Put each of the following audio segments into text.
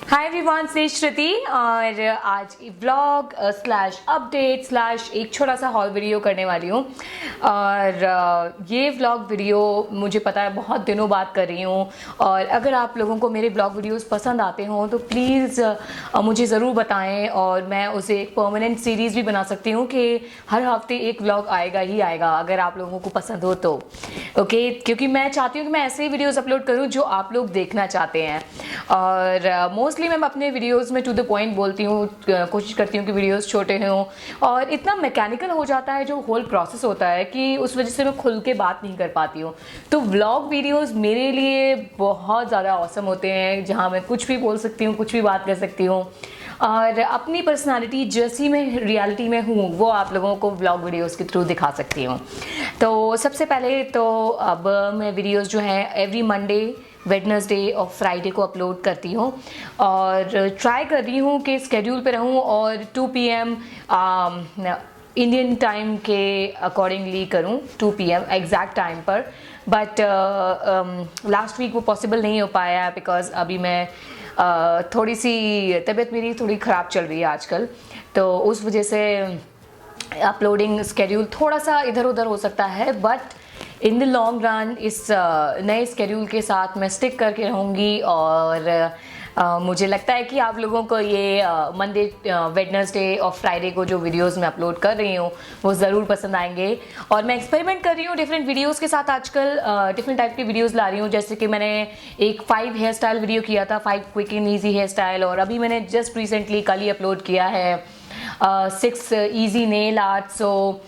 Hi everyone, से श्रुति और आज व्लॉग स्लैश अपडेट स्लैश एक छोटा सा हॉल वीडियो करने वाली हूँ। और ये व्लॉग वीडियो मुझे पता है बहुत दिनों बाद कर रही हूँ, और अगर आप लोगों को मेरे व्लॉग वीडियोस पसंद आते हों तो प्लीज़ मुझे ज़रूर बताएं, और मैं उसे एक परमानेंट सीरीज़ भी बना सकती हूँ कि हर हफ्ते एक व्लॉग आएगा ही आएगा, अगर आप लोगों को पसंद हो तो। ओके, क्योंकि मैं चाहती हूँ कि मैं ऐसे ही वीडियोज़ अपलोड करूँ जो आप लोग देखना चाहते हैं। और मोस्टली मैं अपने वीडियोस में टू द पॉइंट बोलती हूँ, कोशिश करती हूँ कि वीडियोस छोटे हों, और इतना मैकेनिकल हो जाता है जो होल प्रोसेस होता है कि उस वजह से मैं खुल के बात नहीं कर पाती हूँ। तो व्लॉग वीडियोस मेरे लिए बहुत ज़्यादा ऑसम होते हैं, जहाँ मैं कुछ भी बोल सकती हूँ, कुछ भी बात कर सकती हूँ, और अपनी पर्सनालिटी जैसी मैं रियलिटी में हूँ वो आप लोगों को व्लॉग वीडियोस के थ्रू दिखा सकती हूँ। तो सबसे पहले तो अब मैं वीडियोस जो हैं एवरी मंडे, वेडनेसडे और फ्राइडे को अपलोड करती हूँ, और ट्राई कर रही हूँ कि स्केड्यूल पे रहूँ और 2 PM इंडियन टाइम के अकॉर्डिंगली करूँ, 2 PM एग्जैक्ट टाइम पर। बट लास्ट वीक वो पॉसिबल नहीं हो पाया बिकॉज अभी मैं थोड़ी सी तबीयत मेरी थोड़ी ख़राब चल रही है आजकल, तो उस वजह से अपलोडिंग स्केड्यूल थोड़ा सा इधर उधर हो सकता है। But in the long run इस नए स्केड्यूल के साथ मैं स्टिक करके रहूँगी, और मुझे लगता है कि आप लोगों को ये मंडे, वेडनेसडे और फ्राइडे को जो वीडियोस मैं अपलोड कर रही हूँ वो ज़रूर पसंद आएंगे। और मैं एक्सपेरिमेंट कर रही हूँ डिफरेंट वीडियोस के साथ, आजकल डिफरेंट टाइप के वीडियोस ला रही हूँ। जैसे कि मैंने एक 5 हेयर स्टाइल वीडियो किया था, 5 quick and easy hair style, और अभी मैंने जस्ट रिसेंटली कल ही अपलोड किया है 6 easy nail art. So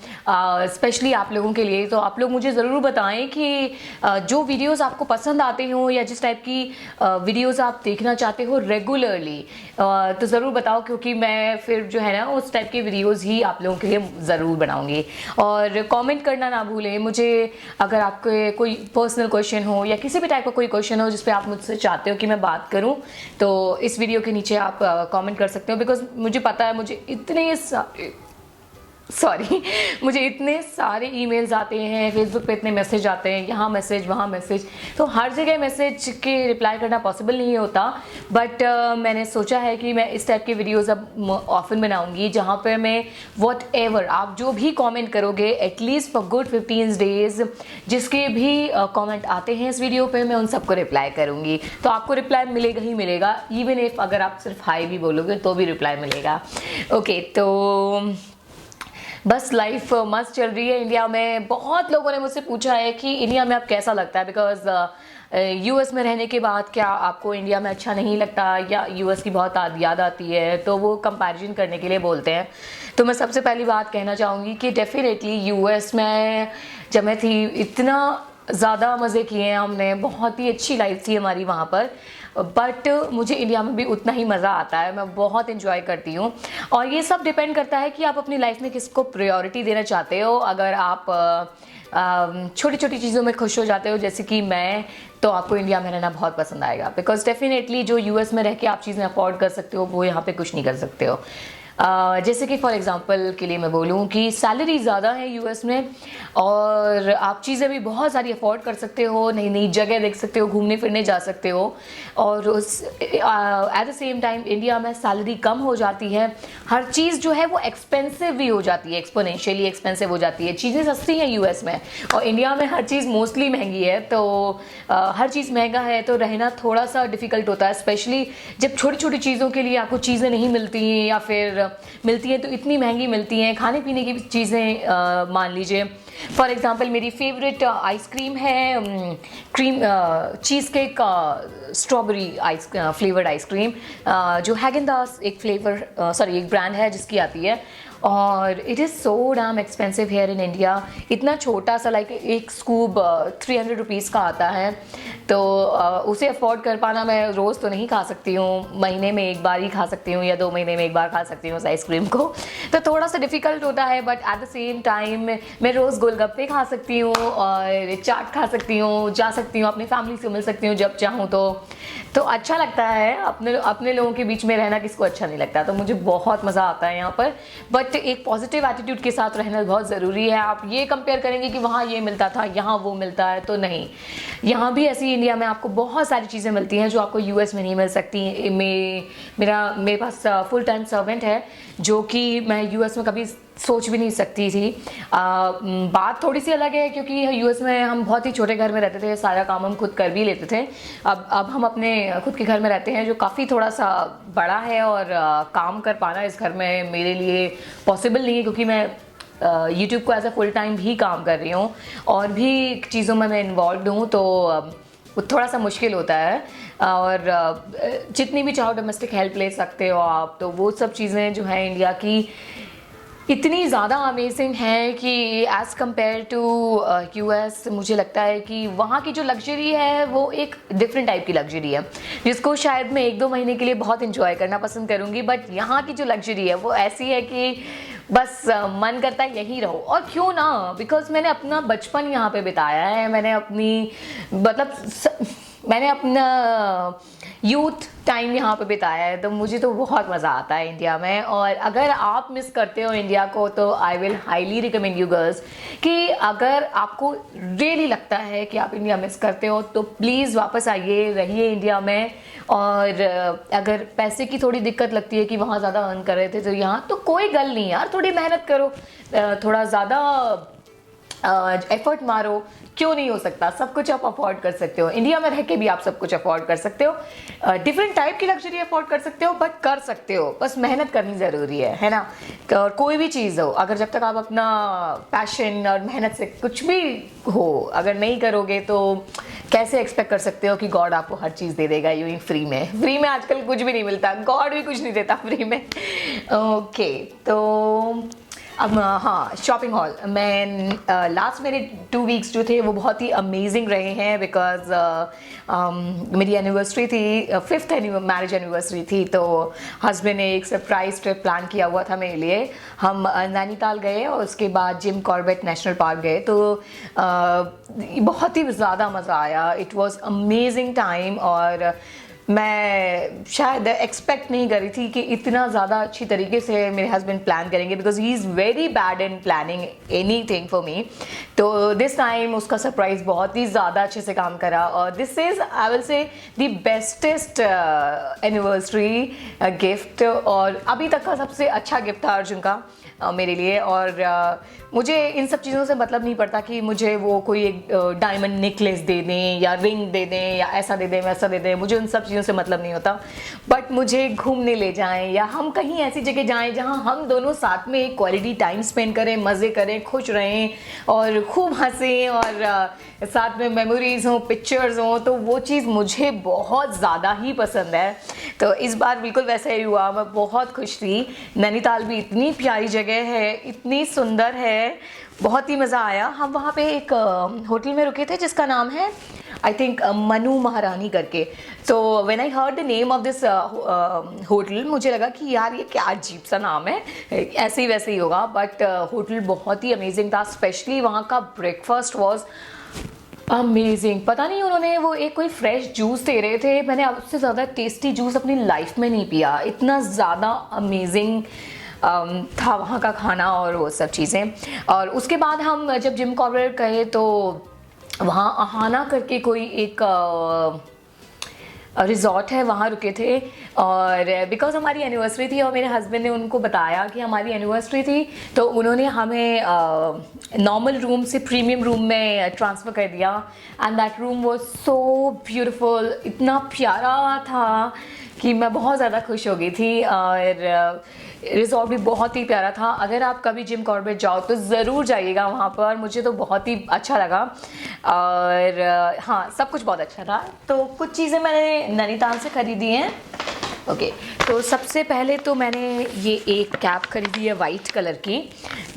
specially आप लोगों के लिए, तो आप लोग मुझे ज़रूर बताएं कि जो वीडियोस आपको पसंद आते हो या जिस टाइप की वीडियोस आप देखना चाहते हो रेगुलरली, तो ज़रूर बताओ, क्योंकि मैं फिर जो है ना उस टाइप के वीडियोस ही आप लोगों के लिए ज़रूर बनाऊंगी। और कमेंट करना ना भूलें मुझे, अगर आपके कोई पर्सनल क्वेश्चन हो या किसी भी टाइप का कोई क्वेश्चन हो जिस पे आप मुझसे चाहते हो कि मैं बात करूं, तो इस वीडियो के नीचे आप कमेंट कर सकते हो। बिकॉज मुझे पता है मुझे मुझे इतने सारे ईमेल्स आते हैं, फेसबुक पे इतने मैसेज आते हैं, यहाँ मैसेज वहाँ मैसेज, तो हर जगह मैसेज के रिप्लाई करना पॉसिबल नहीं होता। बट मैंने सोचा है कि मैं इस टाइप के वीडियोस अब ऑफन बनाऊंगी, जहाँ पर मैं वॉट एवर आप जो भी कमेंट करोगे एटलीस्ट फॉर गुड 15 डेज, जिसके भी कमेंट आते हैं इस वीडियो पे, मैं उन सबको रिप्लाई करूँगी। तो आपको रिप्लाई मिलेगा ही मिलेगा, इवन इफ अगर आप सिर्फ हाई भी बोलोगे तो भी रिप्लाई मिलेगा। ओके, तो बस लाइफ मस्त चल रही है इंडिया में। बहुत लोगों ने मुझसे पूछा है कि इंडिया में अब कैसा लगता है, बिकॉज यूएस में रहने के बाद क्या आपको इंडिया में अच्छा नहीं लगता, या यूएस की बहुत याद आती है, तो वो कंपैरिजन करने के लिए बोलते हैं। तो मैं सबसे पहली बात कहना चाहूँगी कि डेफिनेटली यूएस में जब मैं थी इतना ज़्यादा मज़े किए हैं हमने, बहुत ही अच्छी लाइफ थी हमारी वहाँ पर। बट मुझे इंडिया में भी उतना ही मज़ा आता है, मैं बहुत इन्जॉय करती हूँ। और ये सब डिपेंड करता है कि आप अपनी लाइफ में किसको प्रायोरिटी देना चाहते हो। अगर आप छोटी छोटी चीज़ों में खुश हो जाते हो जैसे कि मैं, तो आपको इंडिया में रहना बहुत पसंद आएगा। बिकॉज डेफिनेटली जो यूएस में रह के आप चीज़ें अफोर्ड कर सकते हो वो यहाँ पे कुछ नहीं कर सकते हो। जैसे कि फॉर एग्जांपल के लिए मैं बोलूँ कि सैलरी ज़्यादा है यूएस में, और आप चीज़ें भी बहुत सारी अफोर्ड कर सकते हो, नई नई जगह देख सकते हो, घूमने फिरने जा सकते हो। और उस at the same time India में सैलरी कम हो जाती है, हर चीज़ जो है वो एक्सपेंसिव भी हो जाती है, एक्सपोनेंशियली एक्सपेंसिव हो जाती है। चीज़ें सस्ती हैं यूएस में, और इंडिया में हर चीज़ मोस्टली महंगी है। तो हर चीज़ महंगा है तो रहना थोड़ा सा डिफ़िकल्ट होता है, स्पेशली जब छोटी छोटी चीज़ों के लिए आपको चीज़ें नहीं मिलती हैं, या फिर मिलती हैं तो इतनी महंगी मिलती हैं। खाने पीने की चीज़ें मान लीजिए, फॉर एग्जांपल मेरी फेवरेट आइसक्रीम है cream cheese cake strawberry flavoured ice cream, जो हैगेनडाज़ एक ब्रांड है जिसकी आती है, और it is so damn expensive here in India. इतना छोटा सा लाइक एक स्कूप 300 रुपीज़ का आता है, तो उसे अफोर्ड कर पाना, मैं रोज़ तो नहीं खा सकती हूँ, महीने में एक बार ही खा सकती हूँ या 2 महीने में एक बार खा सकती हूँ उस आइसक्रीम को, तो थोड़ा सा डिफ़िकल्ट होता है। But at the same time मैं रोज़ गोलगप्पे खा सकती हूँ और चाट खा सकती हूँ, जा सकती हूँ, अपनी फैमिली से मिल सकती हूँ जब चाहूँ तो अच्छा लगता है। अपने लोगों के बीच में रहना किसको अच्छा नहीं लगता, तो मुझे बहुत मज़ा आता है यहाँ पर। बट बट एक पॉजिटिव एटीट्यूड के साथ रहना बहुत ज़रूरी है। आप ये कंपेयर करेंगे कि वहाँ ये मिलता था, यहाँ वो मिलता है, तो नहीं। यहाँ भी ऐसी इंडिया में आपको बहुत सारी चीज़ें मिलती हैं जो आपको यूएस में नहीं मिल सकती। मेरे पास फुल टाइम सर्वेंट है जो कि मैं यूएस में कभी सोच भी नहीं सकती थी। बात थोड़ी सी अलग है क्योंकि यूएस में हम बहुत ही छोटे घर में रहते थे, सारा काम हम खुद कर भी लेते थे। अब हम अपने खुद के घर में रहते हैं जो काफ़ी थोड़ा सा बड़ा है, और काम कर पाना इस घर में मेरे लिए पॉसिबल नहीं है क्योंकि मैं यूट्यूब को एज अ फुल टाइम भी काम कर रही हूँ और भी चीज़ों में मैं इन्वॉल्व हूँ, तो वो थोड़ा सा मुश्किल होता है। और जितनी भी चाहो डोमेस्टिक हेल्प ले सकते हो आप, तो वो सब चीज़ें जो है इंडिया की इतनी ज़्यादा अमेजिंग है कि एज़ कम्पेयर टू यूएस मुझे लगता है कि वहाँ की जो लग्जरी है वो एक डिफरेंट टाइप की लग्जरी है जिसको शायद मैं 1-2 महीने के लिए बहुत इंजॉय करना पसंद करूँगी। बट यहाँ की जो लग्जरी है वो ऐसी है कि बस मन करता है यहीं रहो, और क्यों ना, बिकॉज मैंने अपना बचपन यहाँ पे बिताया है, मैंने अपना यूथ टाइम यहाँ पे बिताया है, तो मुझे तो बहुत मज़ा आता है इंडिया में। और अगर आप मिस करते हो इंडिया को तो I will highly recommend you girls कि अगर आपको रियली लगता है कि आप इंडिया मिस करते हो तो प्लीज़ वापस आइए, रहिए इंडिया में। और अगर पैसे की थोड़ी दिक्कत लगती है कि वहाँ ज़्यादा अर्न कर रहे थे तो यहाँ, तो कोई गल नहीं यार, थोड़ी मेहनत करो, थोड़ा ज़्यादा एफर्ट मारो, क्यों नहीं हो सकता। सब कुछ आप अफोर्ड कर सकते हो, इंडिया में रह के भी आप सब कुछ अफोर्ड कर सकते हो, डिफरेंट टाइप की लग्जरी अफोर्ड कर सकते हो, बट कर सकते हो, बस मेहनत करनी ज़रूरी है ना। और कोई भी चीज़ हो, अगर जब तक आप अपना पैशन और मेहनत से कुछ भी हो अगर नहीं करोगे तो कैसे एक्सपेक्ट कर सकते हो कि गॉड आपको हर चीज़ दे देगा यूं फ्री में। फ्री में आजकल कुछ भी नहीं मिलता, गॉड भी कुछ नहीं देता फ्री में। ओके, तो अब हाँ, शॉपिंग हॉल मैं लास्ट मेरे 2 वीक्स जो थे वो बहुत ही अमेजिंग रहे हैं, बिकॉज मेरी एनिवर्सरी थी, 5th मैरिज एनिवर्सरी थी, तो हस्बैंड ने एक सरप्राइज ट्रिप प्लान किया हुआ था मेरे लिए। हम नैनीताल गए और उसके बाद जिम कॉर्बेट नेशनल पार्क गए, तो बहुत ही ज़्यादा मज़ा आया। इट वॉज अमेजिंग टाइम, और मैं शायद एक्सपेक्ट नहीं करी थी कि इतना ज़्यादा अच्छी तरीके से मेरे हस्बैंड प्लान करेंगे, because he is very bad in planning anything for me. तो दिस टाइम उसका सरप्राइज़ बहुत ही ज़्यादा अच्छे से काम करा, और this is I will say the bestest anniversary gift, और अभी तक का सबसे अच्छा गिफ्ट था अर्जुन का मेरे लिए। और मुझे इन सब चीज़ों से मतलब नहीं पड़ता कि मुझे वो कोई एक डायमंड नेकलेस दे दें या रिंग दे दें या ऐसा दे दें वैसा दे दें, मुझे उन सब चीज़ों से मतलब नहीं होता। बट मुझे घूमने ले जाएं या हम कहीं ऐसी जगह जाएं जहां हम दोनों साथ में एक क्वालिटी टाइम स्पेंड करें, मज़े करें, खुश रहें और खूब हंसें, और साथ में मेमोरीज हों, पिक्चर्स हों, तो वो चीज़ मुझे बहुत ज़्यादा ही पसंद है। तो इस बार बिल्कुल वैसा ही हुआ, मैं बहुत खुश थी। नैनीताल भी इतनी प्यारी जगह है, इतनी सुंदर है, बहुत ही मज़ा आया। हम वहाँ पे एक होटल में रुके थे जिसका नाम है आई थिंक मनु महारानी करके। तो when I heard the name of this hotel, मुझे लगा कि यार ये क्या अजीब सा नाम है, ऐसे ही वैसे ही होगा, बट होटल बहुत ही अमेजिंग था। स्पेशली वहाँ का ब्रेकफास्ट वॉज अमेजिंग। पता नहीं उन्होंने वो एक कोई फ्रेश जूस दे रहे थे, मैंने उससे ज़्यादा टेस्टी जूस अपनी लाइफ में नहीं पिया, इतना ज़्यादा अमेजिंग था वहाँ का खाना और वो सब चीज़ें। और उसके बाद हम जब जिम कॉर्बेट गए तो वहाँ अहाना करके कोई एक रिजॉर्ट है, वहाँ रुके थे। और बिकॉज हमारी एनिवर्सरी थी और मेरे हस्बैंड ने उनको बताया कि हमारी एनिवर्सरी थी, तो उन्होंने हमें नॉर्मल रूम से प्रीमियम रूम में ट्रांसफ़र कर दिया। And that room was so beautiful, इतना प्यारा था कि मैं बहुत ज़्यादा खुश हो गई थी। और रिजॉर्ट भी बहुत ही प्यारा था। अगर आप कभी जिम कॉर्बेट जाओ तो ज़रूर जाइएगा वहाँ पर, मुझे तो बहुत ही अच्छा लगा। और हाँ, सब कुछ बहुत अच्छा था। तो कुछ चीज़ें मैंने नैनीताल से ख़रीदी हैं। ओके, तो सबसे पहले तो मैंने ये एक कैप खरीदी है वाइट कलर की,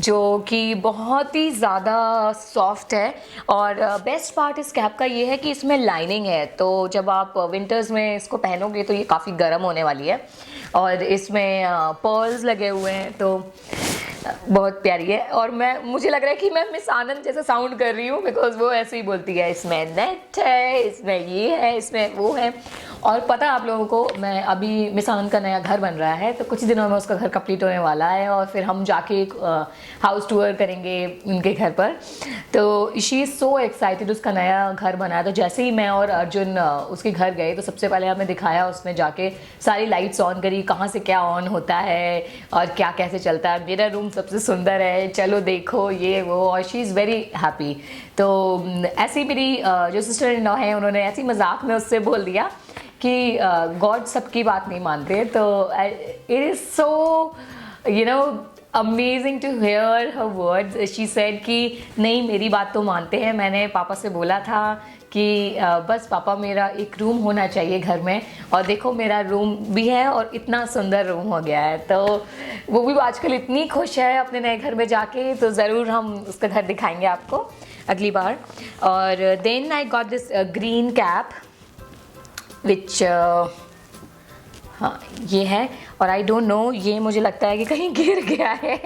जो कि बहुत ही ज़्यादा सॉफ्ट है। और बेस्ट पार्ट इस कैप का ये है कि इसमें लाइनिंग है, तो जब आप विंटर्स में इसको पहनोगे तो ये काफ़ी गर्म होने वाली है। और इसमें पर्ल्स लगे हुए हैं, तो बहुत प्यारी है। और मुझे लग रहा है कि मैं मिस आनंद जैसा साउंड कर रही हूँ, बिकॉज वो ऐसे ही बोलती है, इसमें नेट है, इसमें ये है, इसमें वो है। और पता है आप लोगों को, मैं अभी मिस आनंद का नया घर बन रहा है, तो कुछ दिनों में उसका घर कंप्लीट होने वाला है और फिर हम जाके एक हाउस टूर करेंगे उनके घर पर। तो शी इज़ सो एक्साइटेड, उसका नया घर बना है। तो जैसे ही मैं और अर्जुन उसके घर गए तो सबसे पहले हमें दिखाया उसने, जाके सारी लाइट्स ऑन करी, कहाँ से क्या ऑन होता है और क्या कैसे चलता है, मेरा रूम सबसे सुंदर है, चलो देखो ये वो, और शी इज़ वेरी हैप्पी। तो ऐसी मेरी जो सिस्टर इन लॉ है, उन्होंने ऐसी मजाक में उससे बोल दिया कि गॉड सबकी बात नहीं मानते। तो it is so you know amazing to hear her words. She said कि नहीं, मेरी बात तो मानते हैं। मैंने पापा से बोला था कि बस पापा मेरा एक रूम होना चाहिए घर में, और देखो मेरा रूम भी है और इतना सुंदर रूम हो गया है। तो वो भी आजकल इतनी खुश है अपने नए घर में जाके, तो ज़रूर हम उसका घर दिखाएंगे आपको अगली बार। और then I got this green cap which हाँ ये है, और आई डोंट नो, ये मुझे लगता है कि कहीं गिर गया है,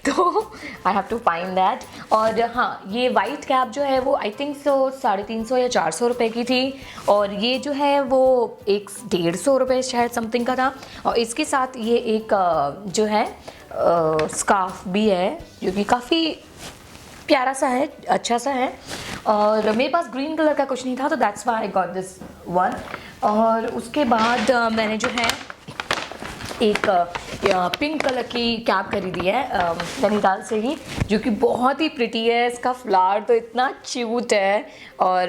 तो I have to find that. और हाँ, ये वाइट कैप जो है वो आई थिंक सो 350 या 400 रुपये की थी, और ये जो है वो 150 रुपये शायद समथिंग का था। और इसके साथ ये एक जो है स्कार्फ भी है, जो कि काफ़ी प्यारा सा है, अच्छा सा है। और मेरे पास ग्रीन कलर का कुछ नहीं था, तो that's why I got this one. और उसके बाद मैंने जो है एक पिंक कलर की कैप खरीदी है नैनीताल से ही, जो कि बहुत ही प्रिटी है। इसका फ्लावर तो इतना क्यूट है और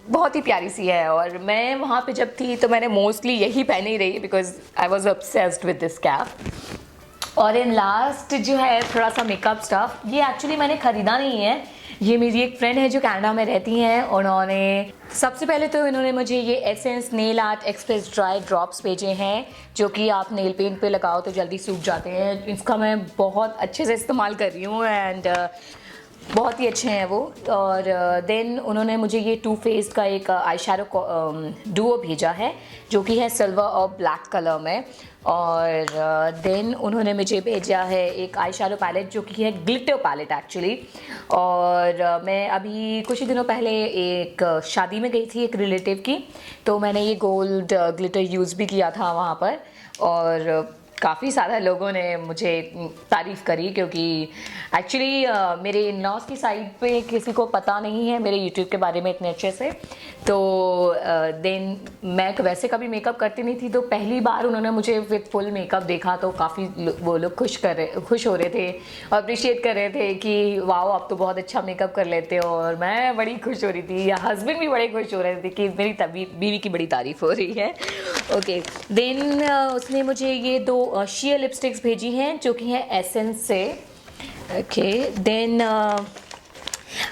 बहुत ही प्यारी सी है। और मैं वहाँ पे जब थी तो मैंने मोस्टली यही पहनी रही, because I was obsessed with this cap. और इन लास्ट जो है थोड़ा सा मेकअप स्टफ, ये एक्चुअली मैंने ख़रीदा नहीं है, ये मेरी एक फ्रेंड है जो कनाडा में रहती हैं, उन्होंने सबसे पहले तो इन्होंने मुझे ये essence nail art express dry drops भेजे हैं, जो कि आप नेल पेंट पे लगाओ तो जल्दी सूख जाते हैं। इसका मैं बहुत अच्छे से इस्तेमाल कर रही हूँ एंड बहुत ही अच्छे हैं वो। और देन उन्होंने मुझे ये टू फेस्ड का एक आई शैडो डुओ भेजा है, जो कि है सिल्वर और ब्लैक कलर में। और देन उन्होंने मुझे भेजा है एक आई शैडो पैलेट, जो कि है ग्लिटर पैलेट एक्चुअली। और मैं अभी कुछ ही दिनों पहले एक शादी में गई थी एक रिलेटिव की, तो मैंने ये गोल्ड ग्लिटर यूज़ भी किया था वहाँ पर, और काफ़ी सारा लोगों ने मुझे तारीफ़ करी, क्योंकि एक्चुअली मेरे इन-लॉज़ की साइड पे किसी को पता नहीं है मेरे यूट्यूब के बारे में इतने अच्छे से। तो देन मैं वैसे कभी मेकअप करती नहीं थी, तो पहली बार उन्होंने मुझे विद फुल मेकअप देखा तो काफ़ी वो लोग खुश हो रहे थे, अप्रिशिएट कर रहे थे कि वाओ आप तो बहुत अच्छा मेकअप कर लेते हो। और मैं बड़ी खुश हो रही थी, या हस्बैंड भी बड़े खुश हो रहे थे कि मेरी बीवी की बड़ी तारीफ़ हो रही है। ओके, देन उसने मुझे ये 2 शेयर लिपस्टिक्स भेजी हैं, जो कि हैं एसेंस से। ओके, देन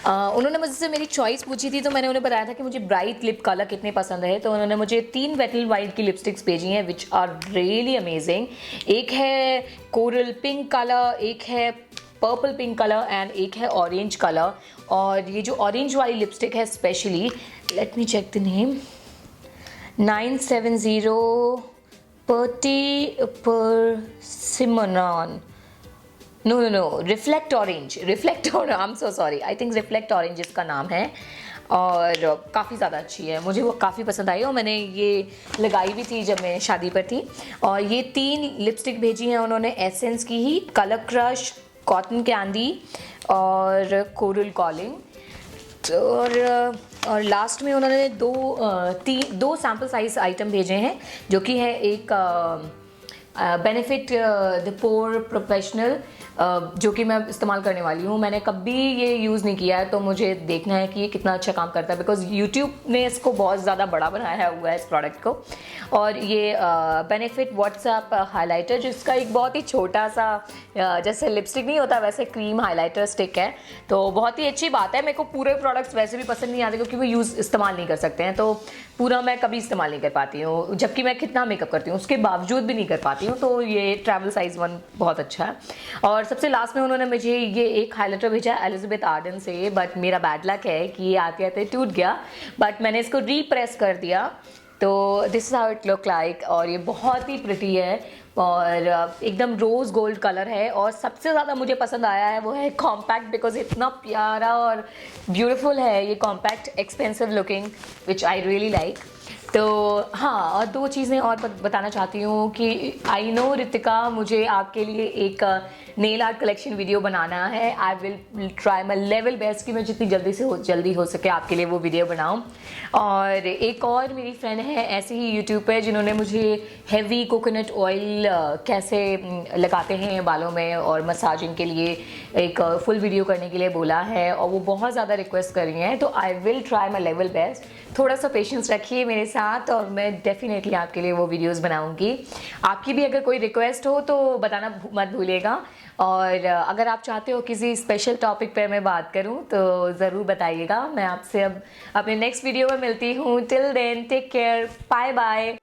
उन्होंने मुझसे मेरी चॉइस पूछी थी, तो मैंने उन्हें बताया था कि मुझे ब्राइट लिप कलर कितने पसंद है, तो उन्होंने मुझे 3 वेट एंड वाइट की लिपस्टिक्स भेजी हैं विच आर रियली अमेजिंग। एक है कोरल पिंक कलर, एक है पर्पल पिंक कलर एंड एक है ऑरेंज कलर। और ये जो ऑरेंज वाली लिपस्टिक है specially, let me check the name, 970 Persimmon. No, Reflect Orange, I am so sorry, I think reflect orange इसका नाम है। और काफ़ी ज़्यादा अच्छी है, मुझे वो काफ़ी पसंद आई, और मैंने ये लगाई भी थी जब मैं शादी पर थी। और ये 3 लिपस्टिक भेजी हैं उन्होंने एसेंस की ही, कलर क्रश, कॉटन कैंडी और कोरल कॉलिंग। और लास्ट में उन्होंने 2 सैम्पल साइज आइटम भेजे हैं, जो कि है एक बेनिफिट द पोर प्रोफेशनल, जो कि मैं इस्तेमाल करने वाली हूँ। मैंने कभी ये यूज़ नहीं किया है, तो मुझे देखना है कि ये कितना अच्छा काम करता है, बिकॉज यूट्यूब ने इसको बहुत ज़्यादा बड़ा बनाया हुआ है इस प्रोडक्ट को। और ये बेनिफिट व्हाट्सएप हाइलाइटर, जिसका एक बहुत ही छोटा सा जैसे लिपस्टिक नहीं होता वैसे क्रीम हाइलाइटर स्टिक है, तो बहुत ही अच्छी बात है। मेरे को पूरे प्रोडक्ट्स वैसे भी पसंद नहीं आते, क्योंकि वो इस्तेमाल नहीं कर सकते हैं, तो पूरा मैं कभी इस्तेमाल नहीं कर पाती हूँ, जबकि मैं कितना मेकअप करती हूँ उसके बावजूद भी नहीं कर पाती हूँ। तो ये ट्रैवल साइज़ 1 बहुत अच्छा है। और सबसे लास्ट में उन्होंने मुझे ये एक हाइलाइटर भेजा है एलिजाबेथ आर्डन से, बट मेरा बैड लक है कि ये आते आते टूट गया, बट मैंने इसको रीप्रेस कर दिया, तो this is how it look like. और ये बहुत ही प्रिटी है, और एकदम रोज़ गोल्ड कलर है। और सबसे ज़्यादा मुझे पसंद आया है वो है कॉम्पैक्ट, बिकॉज इतना प्यारा और ब्यूटीफुल है ये compact, expensive looking, which I really like. तो हाँ, और दो चीज़ें और बताना चाहती हूँ कि आई नो रितिका, मुझे आपके लिए एक नेल आर्ट कलेक्शन वीडियो बनाना है। I will try my level best कि मैं जितनी जल्दी हो सके आपके लिए वो वीडियो बनाऊँ। और एक और मेरी फ्रेंड है ऐसे ही यूट्यूब पे, जिन्होंने मुझे हैवी कोकोनट ऑयल कैसे लगाते हैं बालों में और मसाजिंग के लिए एक फुल वीडियो करने के लिए बोला है, और वो बहुत ज़्यादा रिक्वेस्ट कर रही हैं। तो I will try my level best, थोड़ा सा पेशेंस रखिए मेरे साथ और मैं डेफिनेटली आपके लिए वो वीडियोस बनाऊंगी। आपकी भी अगर कोई रिक्वेस्ट हो तो बताना मत भूलिएगा। और अगर आप चाहते हो किसी स्पेशल टॉपिक पे मैं बात करूं तो ज़रूर बताइएगा। मैं आपसे अब अपने नेक्स्ट वीडियो में मिलती हूँ। Till then take care, bye bye.